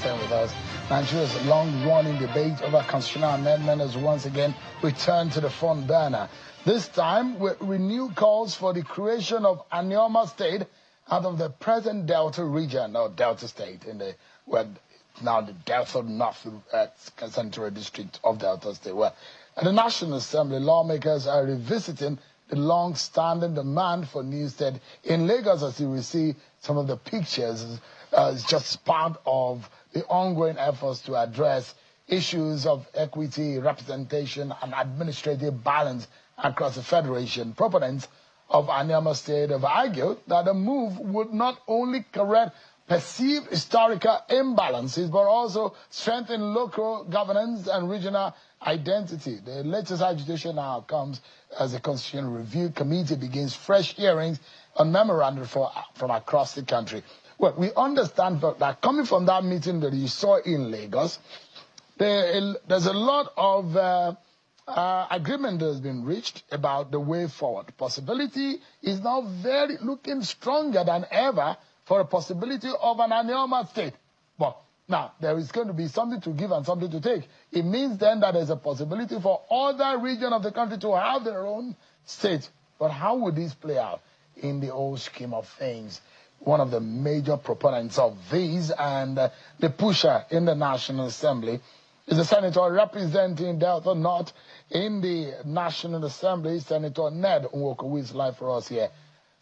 staying with us. Nigeria's long-running debate over constitutional amendment has once again returned to the front burner. This time with renewed calls for the creation of ANIOMA state out of the present Delta region, or Delta state, where now the Delta North Central District of Delta State. Well, at the National Assembly, lawmakers are revisiting the long-standing demand for new state in Lagos, as you will see some of the pictures. Is just part of the ongoing efforts to address issues of equity, representation, and administrative balance across the federation. Proponents of ANIOMA state have argued that the move would not only correct perceived historical imbalances, but also strengthen local governance and regional identity. The latest agitation now comes as the Constitutional Review Committee begins fresh hearings on memorandum from across the country. Well, we understand that coming from that meeting that you saw in Lagos, there's a lot of agreement that has been reached about the way forward. Possibility is now looking stronger than ever for a possibility of an ANIOMA state. But now, there is going to be something to give and something to take. It means then that there's a possibility for other regions of the country to have their own state. But how would this play out in the whole scheme of things? One of the major proponents of these and the pusher in the National Assembly is the senator representing Delta North in the National Assembly, Senator NWOKO, who is live for us here.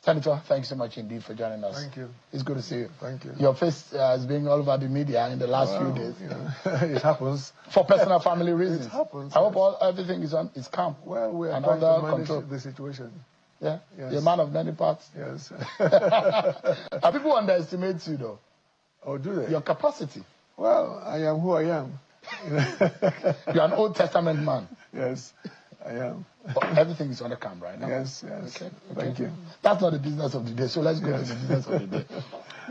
Senator, thanks so much indeed for joining us. Thank you. It's good to see you. Thank you. Your face has been all over the media in the last few days. Yeah. It happens. For personal family reasons. It happens. I hope everything is calm. Well, we are and trying to manage control. the situation. Yeah? Yes. You're a man of many parts. Yes. People underestimate you, though. Oh, do they? Your capacity. Well, I am who I am. You're an Old Testament man. Yes, I am. But everything is on the camera right now. Yes, yes. Okay. Thank you. That's not the business of the day, so let's go to the business of the day.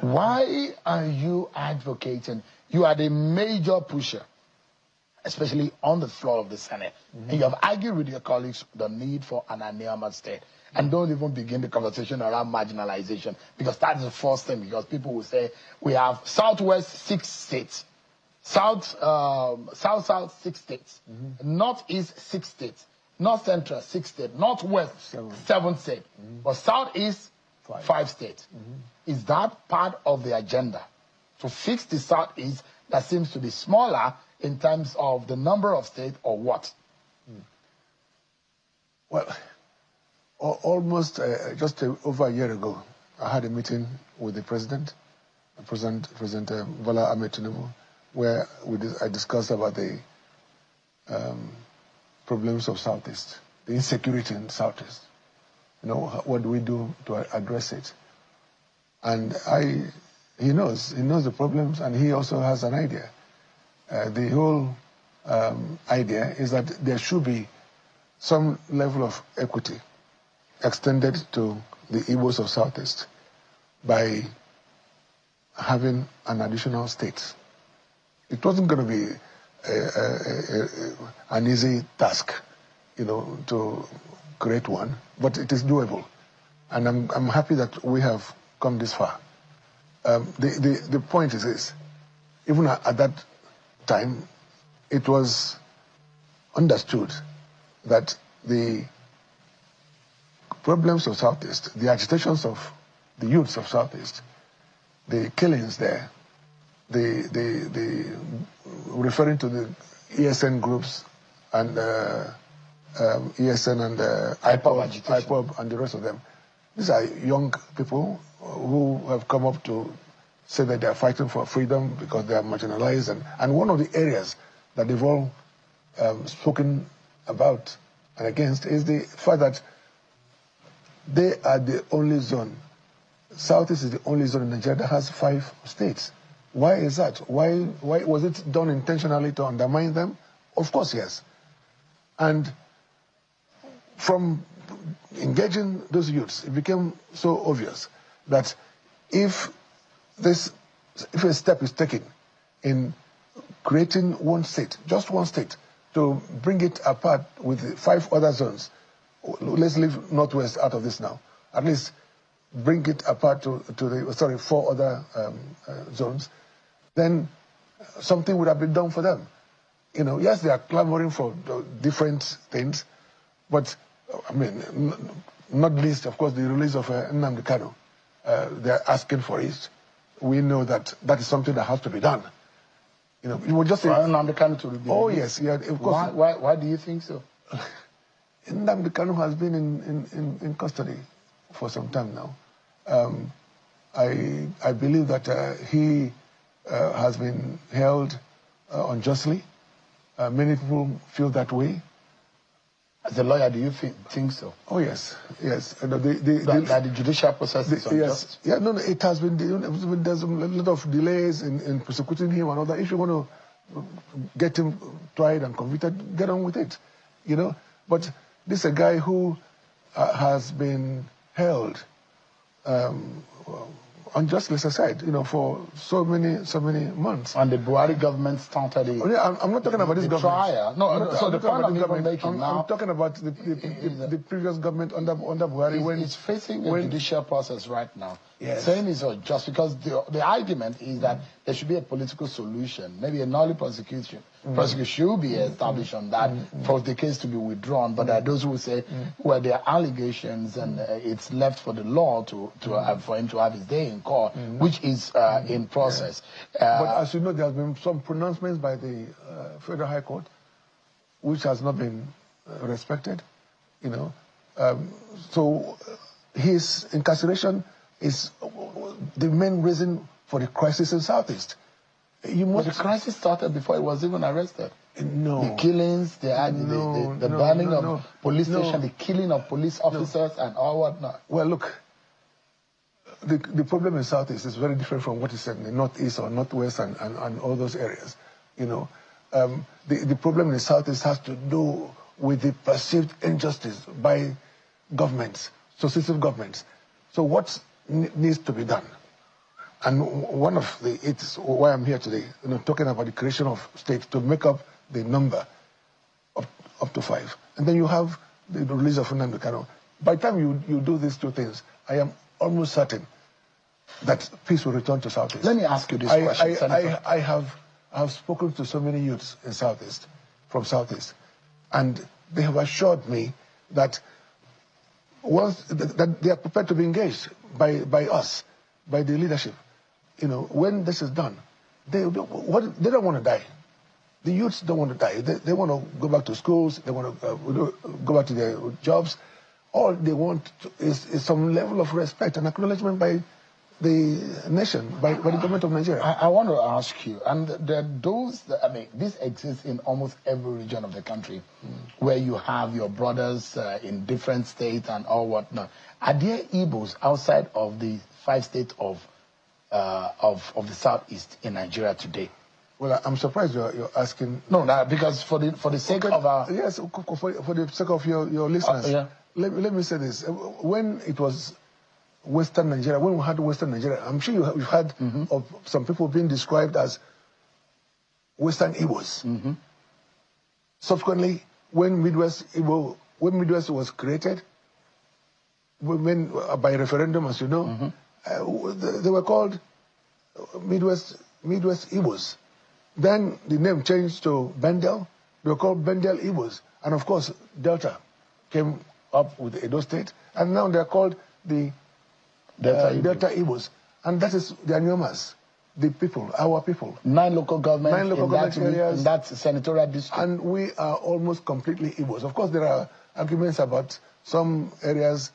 Why are you advocating? You are the major pusher, especially on the floor of the Senate. And you have argued with your colleagues the need for an ANIOMA state. And don't even begin the conversation around marginalization, because that is the first thing, because people will say, we have Southwest 6 states. South, 6 states. Northeast 6 states. North Central 6 states. Northwest 7 states. But Southeast 5 states. Is that part of the agenda? To fix the Southeast that seems to be smaller in terms of the number of states, or what? Well, almost just over a year ago, I had a meeting with the President Bola Ahmed Tinubu, where I discussed about the problems of Southeast, the insecurity in Southeast. You know, what do we do to address it? And he knows the problems, and he also has an idea. The whole idea is that there should be some level of equity extended to the Igbos of Southeast by having an additional state. It wasn't going to be an easy task, you know, to create one, but it is doable. And I'm happy that we have come this far. The point is this: even at that time, it was understood that the problems of Southeast, the agitations of the youths of Southeast, the killings there, the referring to the ESN groups and ESN and IPOB and the rest of them. These are young people who have come up to say that they are fighting for freedom because they are marginalized. And one of the areas that they've all spoken about and against is the fact that they are the only zone. Southeast is the only zone in Nigeria that has 5 states. Why is that? Why was it done intentionally to undermine them? Of course, yes. And from engaging those youths, it became so obvious that if a step is taken in creating one state, just one state, to bring it apart with 5 other zones, let's leave Northwest out of this now, at least bring it apart to the 4 other zones, then something would have been done for them. You know, yes, they are clamoring for different things, but I mean, not least, of course, the release of Nnamdi Kanu. They're asking for it. We know that that is something that has to be done. You know, you would just say Nnamdi Kanu to be oh released. yes, yeah, of course. Why do you think so? Nnamdi Kanu has been in custody for some time now. I believe that he has been held unjustly. Many people feel that way. As a lawyer, do you think so? Oh yes, yes. That the judicial process is unjust? Yes, yeah. No, it has been. There's a lot of delays in prosecuting him and all that. If you want to get him tried and convicted, get on with it. You know. But this is a guy who has been held unjustly, as I said, you know, for so many months. And the Buhari government started it. Oh, yeah, I'm not talking about this government. Trial. No, so the point I'm even making now. I'm talking about the previous government under Buhari when it's facing a judicial process right now. Yes. Saying it's unjust because the argument is that there should be a political solution, maybe a null prosecution. Prosecution should be established on that for the case to be withdrawn. But there are those who say, well, there are allegations and it's left for the law for him to have his day in court, which is in process. But as you know, there have been some pronouncements by the Federal High Court, which has not been respected. You know, so his incarceration is the main reason for the crisis in Southeast. But the crisis started before he was even arrested. No. The killings, the burning of police station, the killing of police officers and all whatnot. Well, look, the problem in Southeast is very different from what is said in the Northeast or Northwest and all those areas. You know, the problem in the Southeast has to do with the perceived injustice by governments, successive governments. So what needs to be done? And one of it's why I'm here today, you know, talking about the creation of states to make up the number up to 5. And then you have the release of Nnamdi Kanu. By the time you do these two things, I am almost certain that peace will return to Southeast. Let me ask you this question, Senator. I have spoken to so many youths in Southeast, from Southeast, and they have assured me that that they are prepared to be engaged by us, by the leadership. You know, when this is done, they don't want to die. The youths don't want to die. They want to go back to schools. They want to go back to their jobs. All they want is some level of respect and acknowledgement by the nation, by the government of Nigeria. I want to ask you, and there are those that, I mean, this exists in almost every region of the country, where you have your brothers in different states and all whatnot. Are there Igbos outside of the 5 states of the Southeast in Nigeria today? Well, I'm surprised you're asking. No, because for the sake of our... Yes, for the sake of your listeners. Yeah. Let me say this. When it was Western Nigeria, when we had Western Nigeria, I'm sure you've heard of some people being described as Western Igbos. Subsequently, when Midwest was created, by referendum, as you know, they were called Midwest Igbos. Then the name changed to Bendel. They were called Bendel Igbos. And of course, Delta came up with Edo State. And now they're called the Delta Igbos. And that is the ANIOMAs, the people, our people. 9 local governments, areas. In that senatorial district. And we are almost completely Igbos. Of course, there are arguments about some areas,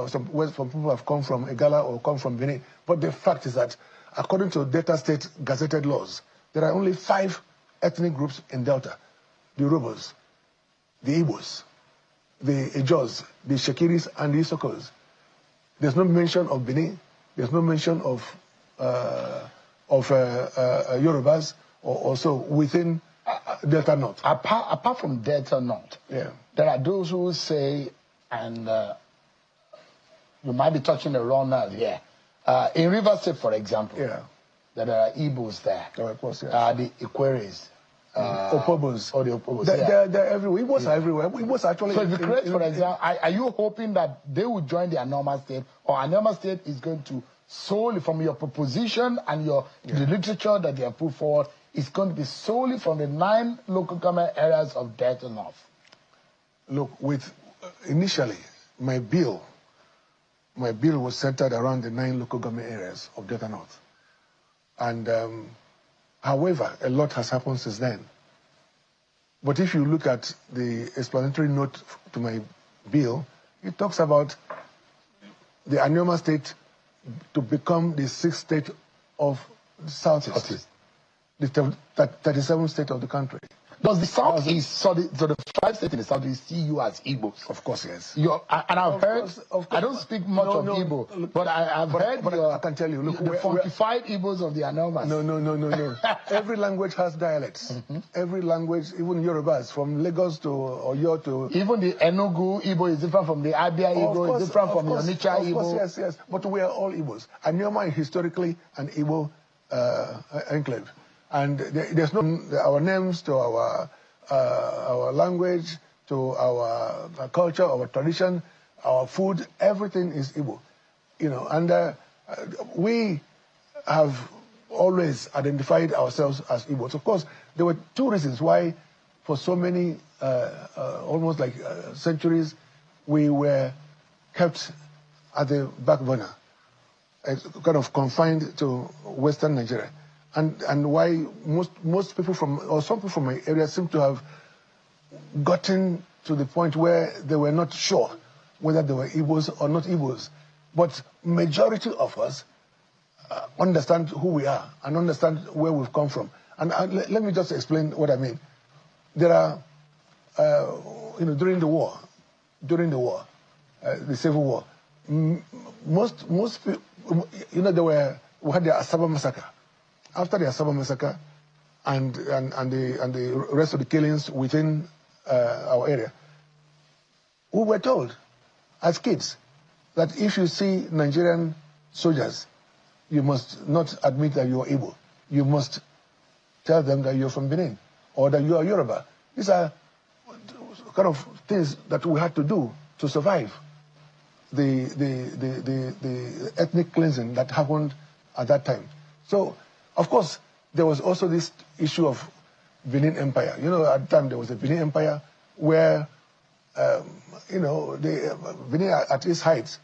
some people have come from Igala or come from Benin. But the fact is that, according to Delta State gazetted laws, there are only 5 ethnic groups in Delta. The Urhobos, the Igbos, the Ejos, the Shekiris, and the Isokos. There's no mention of Benin. There's no mention of Yorubas or also within Delta North. Apart from Delta North, there are those who say, and you might be touching the wrong nerve here. In River State, for example, there are Igbos there. Of course, the Ikweres. Opobos. Or the Opobos. They're everywhere. Igbos are everywhere. Igbos actually. So if you create, for example, are you hoping that they will join the ANIOMA State, or ANIOMA State is going to solely from your proposition and the literature that they have put forward is going to be solely from the 9 local government areas of Delta North? Look, initially, my bill was centered around the 9 local government areas of Delta North. And however, a lot has happened since then. But if you look at the explanatory note to my bill, it talks about the ANIOMA state to become the 6th state of the Southeast, the 37th state of the country. Does the Southeast, so the 5 states in the Southeast see you as Igbos? Of course, yes. And I've heard, I don't speak much of Igbo, but I've heard I can tell you, look, the funkified Igbos of the ANIOMA. No. Every language has dialects. Every language, even Yorubas, from Lagos to Oyo to... Even the Enugu Igbo is different from the Abia Igbo, is different from the Onitsha Igbo. Of course, yes. But we are all Igbos. ANIOMA is historically an Igbo enclave. And there's no our names to our language, to our culture, our tradition, our food. Everything is Igbo, And we have always identified ourselves as Igbos. Of course, there were 2 reasons why, for so many, almost like centuries, we were kept at the back burner, kind of confined to Western Nigeria. And why most people some people from my area seem to have gotten to the point where they were not sure whether they were Igbos or not Igbos. But majority of us understand who we are and understand where we've come from. And let me just explain what I mean. There are, during the war, the Civil War, most people, we had the Asaba massacre. After the Asaba massacre and the rest of the killings within our area, we were told as kids that if you see Nigerian soldiers, you must not admit that you are Igbo. You must tell them that you're from Benin or that you are Yoruba. These are kind of things that we had to do to survive the ethnic cleansing that happened at that time. So, of course, there was also this issue of Benin Empire. At the time there was a Benin Empire where, Benin at its height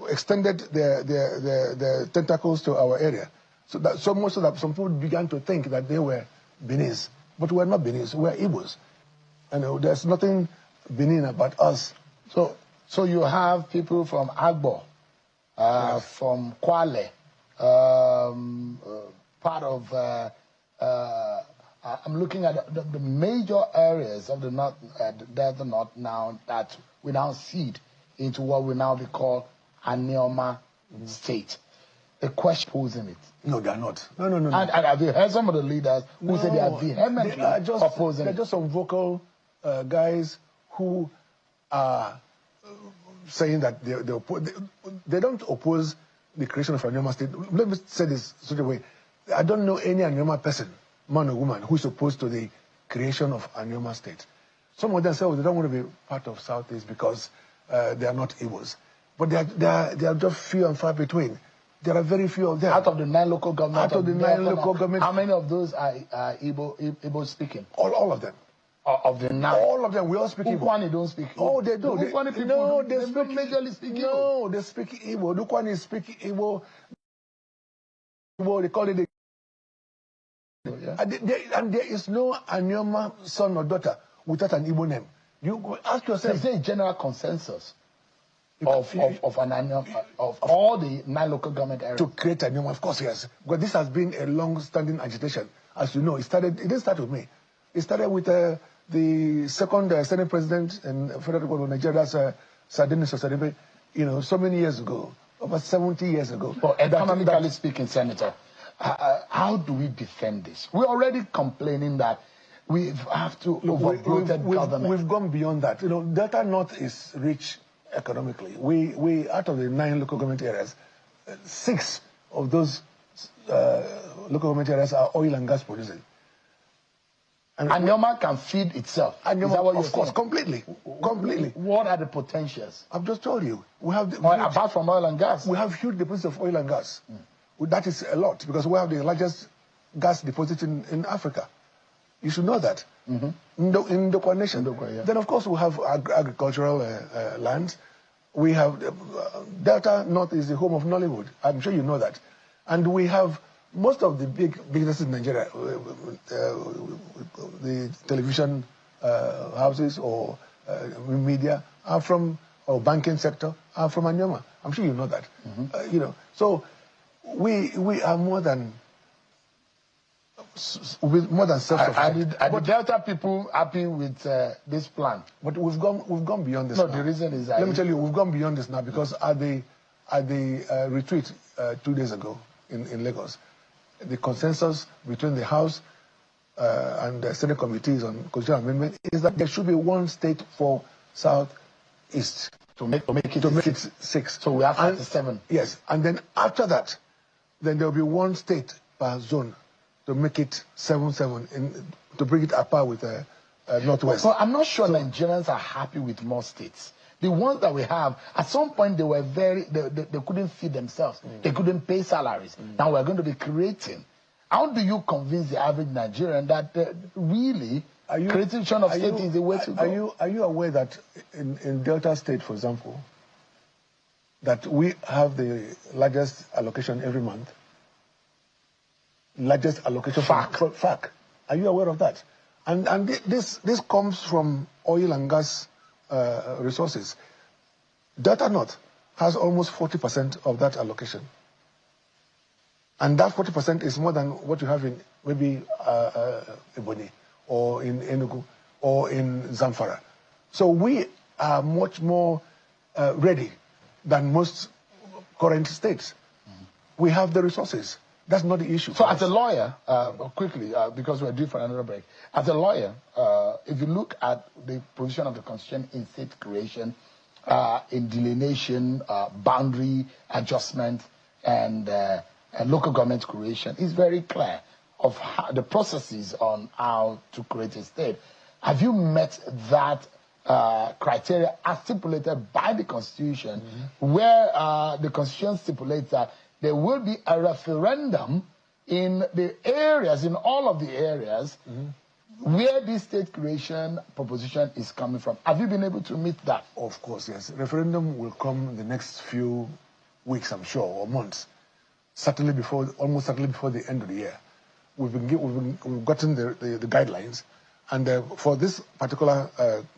extended their tentacles to our area. So much so that some people began to think that they were Benis. But we're not Benis, we're Igbos. There's nothing Benin about us. So you have people from Agbo, yes, from Kwale, part of, I'm looking at the major areas of the North, Delta North now that we now seed into what we now be called ANIOMA state. The question posing it. No, they are not. No. And have you heard some of the leaders who say they are vehemently opposing it? They're just some vocal guys who are saying that they don't oppose the creation of ANIOMA state. Let me say this such a way. I don't know any ANIOMA person, man or woman, who is opposed to the creation of ANIOMA state. Some of them say, they don't want to be part of Southeast because they are not Igbos. But they are just few and far between. There are very few of them. Out of the 9 local governments. Out of the 9 local governments. How many of those are Igbo speaking? All of them. Of the 9. All of them. We all speak Igbo. Ukwani don't speak Igbo. Oh, they do. They don't majorly speak Igbo. No, they speak Igbo. Ukwani speak Igbo. They call it yeah. And there is no ANIOMA son or daughter without an Igbo name. You ask yourself. Is there a general consensus of all the 9 local government areas? To create ANIOMA, of course, yes. But this has been a long-standing agitation. As you know, it didn't start with me. It started with the second Senate President in Federal Republic of Nigeria, Sir Dennis Osadibe, so many years ago, over 70 years ago. Well, economically speaking, Senator, how do we defend this? We're already complaining that we have to overbloated government. We've gone beyond that. Delta North is rich economically. We out of the 9 local government areas, 6 of those local government areas are oil and gas producing. And ANIOMA can feed itself. ANIOMA, of course, completely. What are the potentials? I've just told you. We have apart from oil and gas, we have huge deposits of oil and gas. That is a lot because we have the largest gas deposits in Africa. You should know that. In NWOKO nation. Yeah. Then, of course, we have agricultural lands. We have Delta North is the home of Nollywood. I'm sure you know that. And we have most of the big businesses in Nigeria, the television houses or media are from, or banking sector are from ANIOMA. I'm sure you know that. You know, so we are more than self-sufficient. Are the Delta people happy with this plan? But we've gone beyond this. No, now. the reason is let me tell you, we've gone beyond this now because at the retreat 2 days ago in Lagos, the consensus between the House and the Senate committees on constitutional amendment is that there should be one state for Southeast to make it 6. So we have 37. Yes, and then after that, then there will be one state per zone to make it 7-7 to bring it apart with Northwest. Well, I'm not sure Nigerians are happy with more states. The ones that we have, at some point they were they couldn't feed themselves. They couldn't pay salaries. Now we're going to be creating. How do you convince the average Nigerian that really creation of state is the way to go? Are you aware that in Delta State, for example, that we have the largest allocation every month? Largest allocation FAC. Are you aware of that? And this comes from oil and gas resources. Delta North has almost 40% of that allocation. And that 40% is more than what you have in maybe Ebonyi or in Enugu or in Zamfara. So we are much more ready than most current states. We have the resources. That's not the issue. So as a lawyer, quickly, because we're due for another break, as a lawyer, if you look at the provision of the Constitution in state creation, in delineation, boundary adjustment, and local government creation, it's very clear of how, the processes on how to create a state. Have you met that criteria as stipulated by the Constitution, where the Constitution stipulates that there will be a referendum in the areas, in all of the areas, where this state creation proposition is coming from? Have you been able to meet that? Of course, yes. Referendum will come in the next few weeks, I'm sure, or months. Almost certainly before the end of the year. We've gotten the guidelines, and for this particular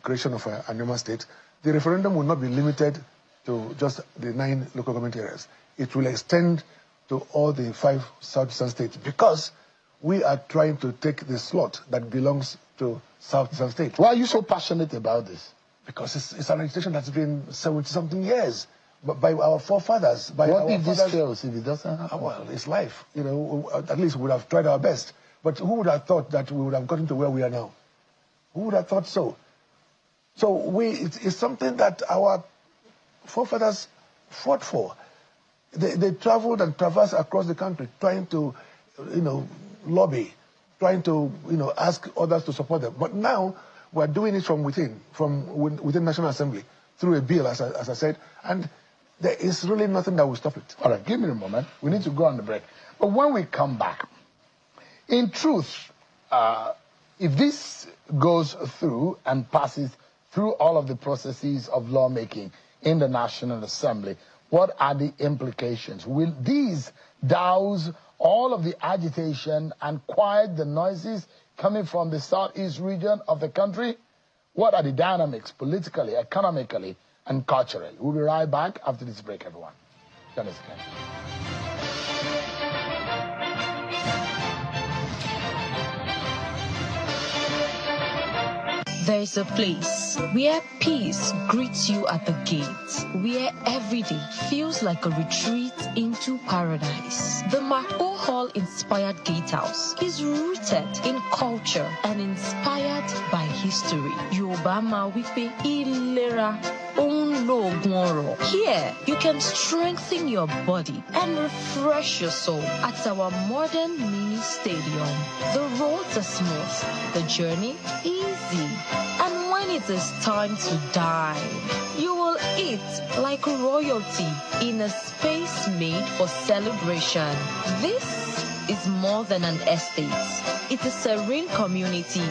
creation of an ANIOMA state, the referendum will not be limited to just the 9 local government areas. It will extend to all the 5 southeastern states because we are trying to take the slot that belongs to southeastern states. Why are you so passionate about this? Because it's an legislation that's been 70-something years by our forefathers. What if this fails, if it doesn't happen? Well, it's life. You know, at least we would have tried our best. But who would have thought that we would have gotten to where we are now? Who would have thought so? So it's something that our forefathers fought for. They traveled and traversed across the country trying to, lobby, trying to, ask others to support them. But now we're doing it from within National Assembly through a bill, as I said, and there is really nothing that will stop it. All right, give me a moment. We need to go on the break. But when we come back, in truth, if this goes through and passes through all of the processes of lawmaking in the National Assembly, what are the implications? Will these douse all of the agitation and quiet the noises coming from the southeast region of the country? What are the dynamics politically, economically, and culturally? We'll be right back after this break, everyone. Join us again. There is a place where peace greets you at the gate, where every day feels like a retreat into paradise. The Mako Hall-inspired gatehouse is rooted in culture and inspired by history. Yoruba ma wípé ìlera òun lòògùn ọrọ̀. Here, you can strengthen your body and refresh your soul at our modern mini stadium. The roads are smooth, the journey easy. And when it is time to dine, you will eat like royalty in a space made for celebration. This is more than an estate. It's a serene community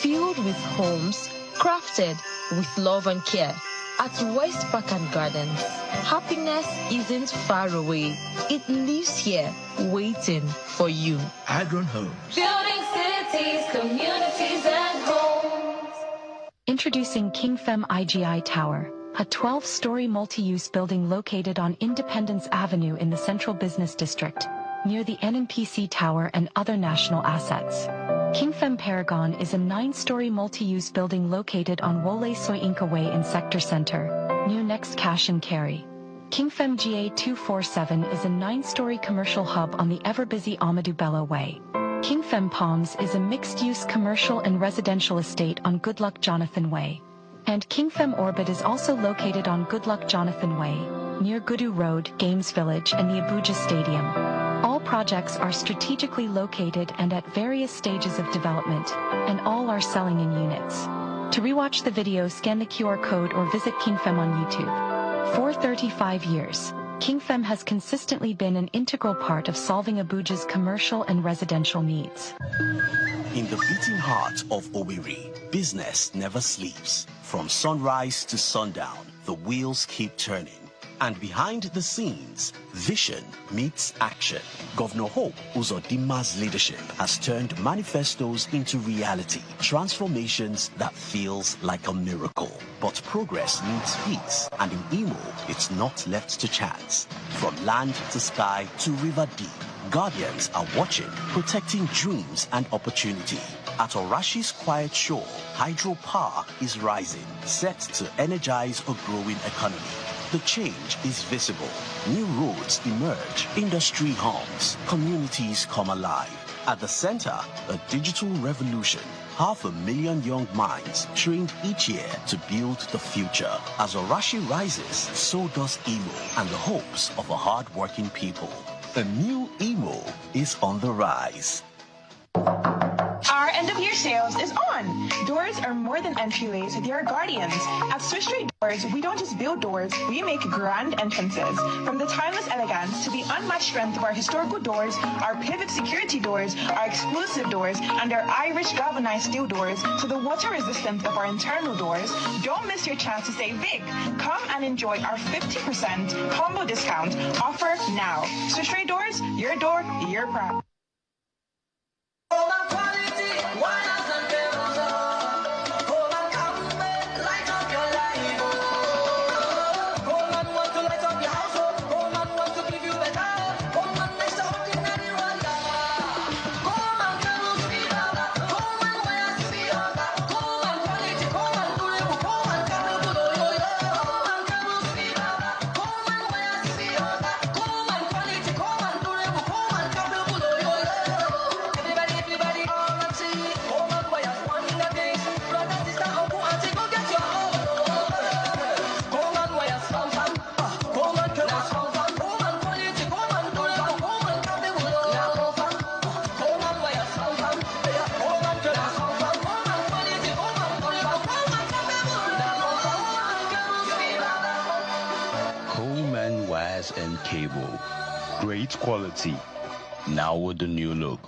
filled with homes crafted with love and care. At West Park and Gardens, happiness isn't far away. It lives here, waiting for you. Adron Homes. Building cities, communities, and homes. Introducing KingFem IGI Tower, a 12-story multi-use building located on Independence Avenue in the Central Business District, near the NNPC Tower and other national assets. KingFem Paragon is a 9-story multi-use building located on Wole Soyinka Way in Sector Center, near Next Cash and Carry. KingFem GA247 is a 9-story commercial hub on the ever-busy Amadou Bello Way. KingFem Palms is a mixed-use commercial and residential estate on Goodluck Jonathan Way. And KingFem Orbit is also located on Goodluck Jonathan Way, near Gudu Road, Games Village, and the Abuja Stadium. All projects are strategically located and at various stages of development, and all are selling in units. To rewatch the video, scan the QR code or visit KingFem on YouTube. For 35 years, KingFem has consistently been an integral part of solving Abuja's commercial and residential needs. In the beating heart of Owerri, business never sleeps. From sunrise to sundown, the wheels keep turning. And behind the scenes, vision meets action. Governor Hope Uzodimma's leadership has turned manifestos into reality, transformations that feels like a miracle. But progress needs peace, and in Imo, it's not left to chance. From land to sky to river deep, guardians are watching, protecting dreams and opportunity. At Orashi's quiet shore, hydropower is rising, set to energize a growing economy. The change is visible. New roads emerge, industry hums, communities come alive. At the center, a digital revolution. 500,000 young minds trained each year to build the future. As Orashi rises, so does Imo and the hopes of a hard-working people. A new Imo is on the rise. Our end-of-year sales is on. Doors are more than entryways, they are guardians. At Swiss Street Doors, we don't just build doors, we make grand entrances. From the timeless elegance to the unmatched strength of our historical doors, our pivot security doors, our exclusive doors, and our Irish galvanized steel doors, to the water resistance of our internal doors, don't miss your chance to save big. Come and enjoy our 50% combo discount offer now. Swiss Street Doors, your door, your pride. And cable, great quality, now with the new look.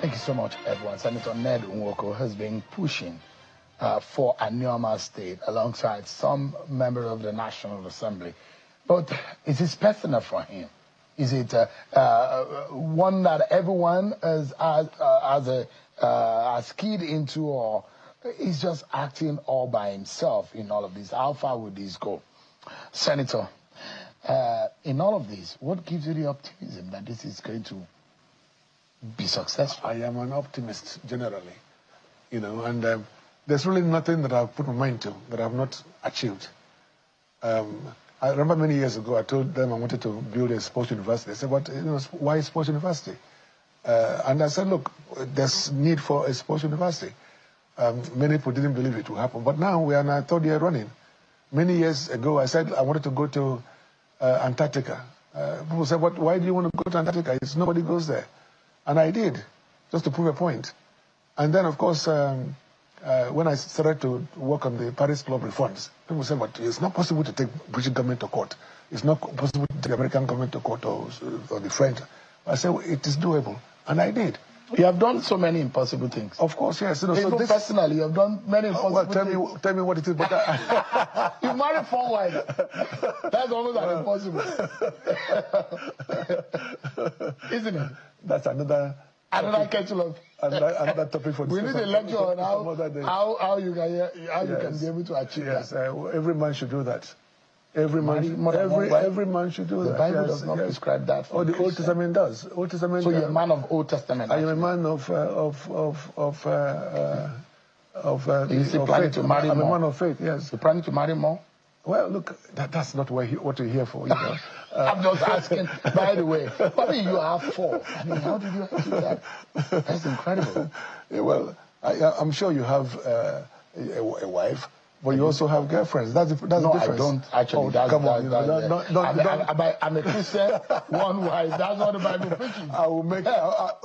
Thank you so much, everyone. Senator NWOKO has been pushing for ANIOMA state alongside some members of the National Assembly. But is this personal for him? Is it one that everyone has keyed into, or he's just acting all by himself in all of this? How far would this go? Senator, in all of this, what gives you the optimism that this is going to be successful? I am an optimist generally, you know, and there's really nothing that I've put my mind to that I've not achieved. I remember many years ago, I told them I wanted to build a sports university. They said, "But you know, why sports university?" And I said, "Look, there's need for a sports university." Many people didn't believe it would happen, but now we are in our third year running. Many years ago, I said I wanted to go to Antarctica. People said, "But why do you want to go to Antarctica? Nobody goes there." And I did, just to prove a point. And then, of course, when I started to work on the Paris Club reforms, people said, but it's not possible to take British government to court. It's not possible to take the American government to court or the French. I said, well, it is doable. And I did. You have done so many impossible things. Of course, yes. You know, even so this, personally, you have done many impossible things. Tell me what it is. But you married 4 wives. That's almost an impossible. Isn't it? That's another kettle of... another topic for discussion. We need a lecture on how you can be able to achieve that. Every man should do that. Every man should do that. The Bible does not prescribe that. Oh, the Old Testament does. Old Testament. So you're a man of Old Testament. I am a man of planning to marry more? I'm a man of faith. Yes. You're planning to marry more? Well, look, that's not what you're here for. You know? I'm just asking. By the way, probably you have 4. I mean, how did you do that? That's incredible. Yeah, well, I'm sure you have a wife. But you also have girlfriends. That's the difference. No, I don't actually. Come on, I'm a Christian, 1 wife. That's what the Bible preaches. I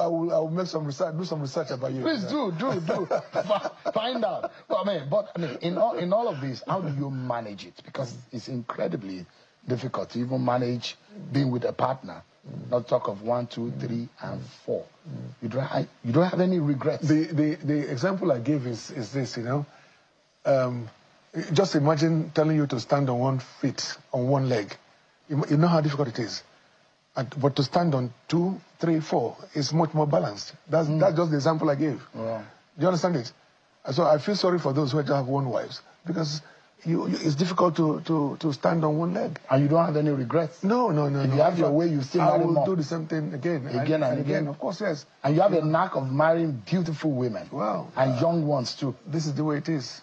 will make some research. Do some research about you. Please do. Find out. But I mean, in all of this, how do you manage it? Because it's incredibly difficult to even manage being with a partner. Not talk of 1, 2, 3, and 4. You don't have any regrets. The example I gave is this. You know. Just imagine telling you to stand on 1 foot, on 1 leg. You know how difficult it is. But to stand on 2, 3, 4 is much more balanced. That's just the example I gave. Yeah. Do you understand it? So I feel sorry for those who just have 1 wife, because it's difficult to stand on 1 leg. And you don't have any regrets? No. If you have your way, you still marry more. I will do the same thing again and again. Of course, yes. And you have a knack of marrying beautiful women. Wow. And young ones too. This is the way it is.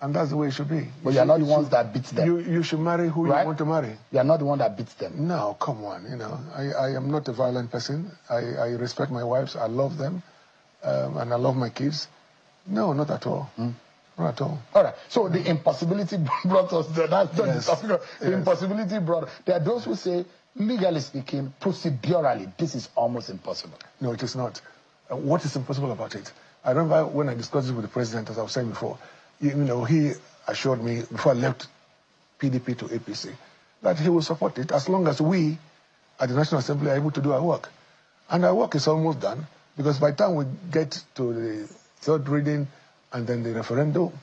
And that's the way it should be. But you're not the ones that beats them. You should marry who you want to marry. You're not the one that beats them. No, come on. You know, I am not a violent person. I respect my wives. I love them. And I love my kids. No, not at all. Not at all. All right. So the impossibility brought us there. That's not the topic. The impossibility brought... There are those who say, legally speaking, procedurally, this is almost impossible. No, it is not. What is impossible about it? I remember when I discussed it with the president, as I was saying before, you know, he assured me before I left PDP to APC that he will support it as long as we at the National Assembly are able to do our work. And our work is almost done, because by the time we get to the 3rd reading and then the referendum,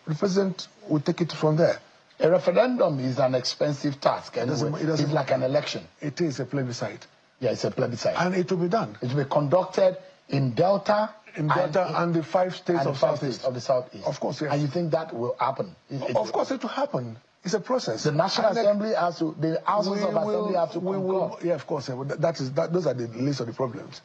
the president will take it from there. A referendum is an expensive task. Anyway. It's like an election. It is a plebiscite. Yeah, it's a plebiscite. And it will be done. It will be conducted in Delta. And the 5 states of Southeast. Of the Southeast. Of course, yes. And you think that will happen? Of course it will happen. It's a process. The National Assembly has to, the Houses of Assembly have to concur. Yeah, of course. Those are the least of the problems.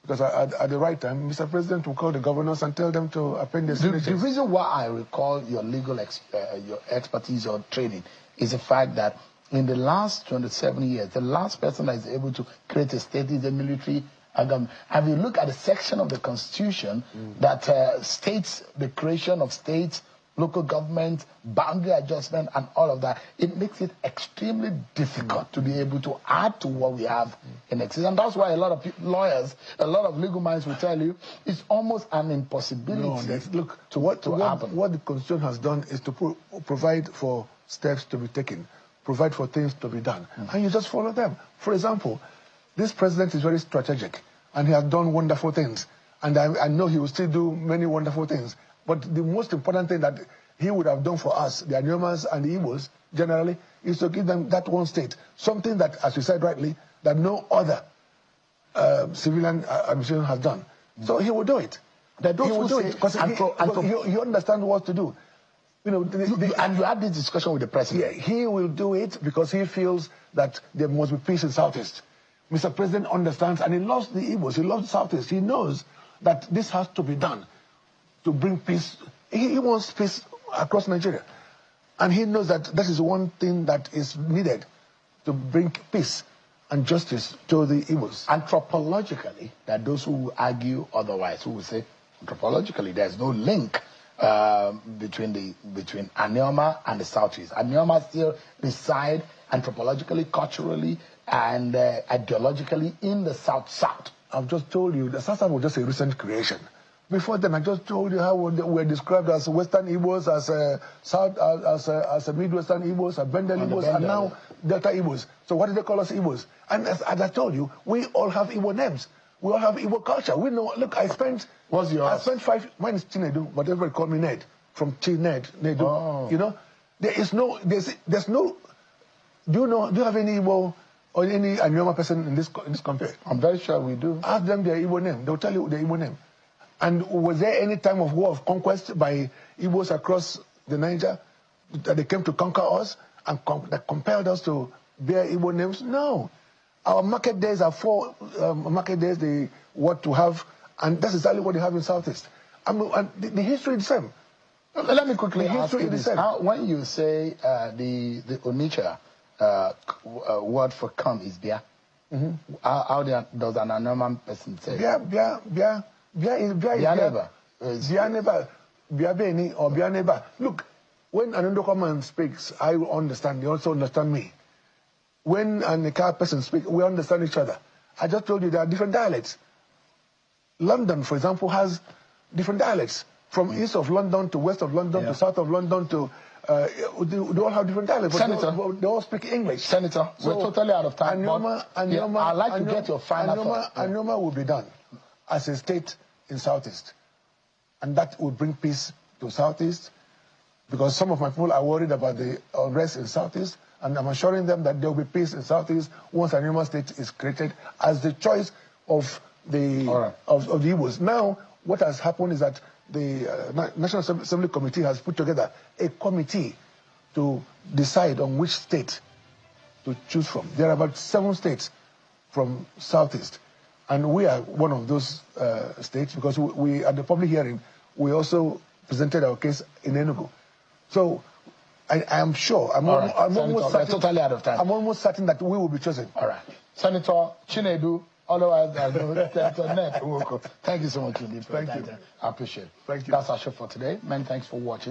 Because at the right time, Mr. President will call the governors and tell them to append their signatures. The reason why I recall your legal your expertise or training is the fact that in the last 27 years, the last person that is able to create a state is the military government. And you look at the section of the Constitution that states the creation of states, local government, boundary adjustment, and all of that, it makes it extremely difficult to be able to add to what we have in existence. And that's why a lot of lawyers, a lot of legal minds will tell you it's almost an impossibility to happen. What the Constitution has done is to provide for steps to be taken, provide for things to be done, and you just follow them. For example, this president is very strategic, and he has done wonderful things. And I know he will still do many wonderful things. But the most important thing that he would have done for us, the ANIOMAs and the Igbos, generally, is to give them that 1 state. Something that, as you said rightly, that no other civilian administration has done. So he will do it. He will do it because you understand what to do. You know, and you had this discussion with the president. Yeah, he will do it because he feels that there must be peace in Southeast. Mr. President understands, and he loves the Igbos, he loves the Southeast. He knows that this has to be done to bring peace. He wants peace across Nigeria. And he knows that that is one thing that is needed to bring peace and justice to the Igbos. Anthropologically, there are those who will argue otherwise, who will say, anthropologically, there's no link between ANIOMA and the Southeast. ANIOMA still reside anthropologically, culturally, and ideologically in the South-South. I've just told you, the South-South was just a recent creation. Before then, I just told you how we're described as Western Igbos, as a Midwestern Igbos, as Bendel Igbos, and now Delta Igbos. So what do they call us Igbos? And as I told you, we all have Igbo names. We all have Igbo culture. We know. Look, What's yours? I spent 5. Mine is Chinedu, but everybody call me Ned from Ned. Nedu. Oh. You know, there's no. Do you have any Igbo or any ANIOMA person in this country? I'm very sure we do. Ask them their Igbo name. They'll tell you their Igbo name. And was there any time of war of conquest by Igbos across the Niger that they came to conquer us and that compelled us to bear Igbo names? No. Our market days are 4 market days they want to have, and that's exactly what they have in Southeast. And the history is the same. Let me quickly ask you this. When you say the Onitsha word for come is Bia, how does an ANIOMA person say? Bia Beni or Bia neighbor. Look, when an NWOKO man speaks, I understand. They also understand me. When an Eka person speaks, we understand each other. I just told you there are different dialects. London, for example, has different dialects. From east of London to west of London to south of London to... they all have different dialects. Senator, they all speak English. Senator, we're totally out of time. I'd like to get your final thought. ANIOMA will be done as a state in Southeast. And that will bring peace to Southeast, because some of my people are worried about the unrest in Southeast, and I'm assuring them that there will be peace in Southeast once ANIOMA state is created as the choice of the of the Igbos. Now, what has happened is that the National Assembly Committee has put together a committee to decide on which state to choose from. There are about 7 states from Southeast, and we are one of those states, because we at the public hearing, we also presented our case in Enugu. So I am sure, I'm almost certain, totally out of time. I'm almost certain that we will be chosen. All right. Senator Chinedu, otherwise Senator NED NWOKO. Thank you so much indeed for that. I appreciate it. Thank you. That's our show for today. Many thanks for watching.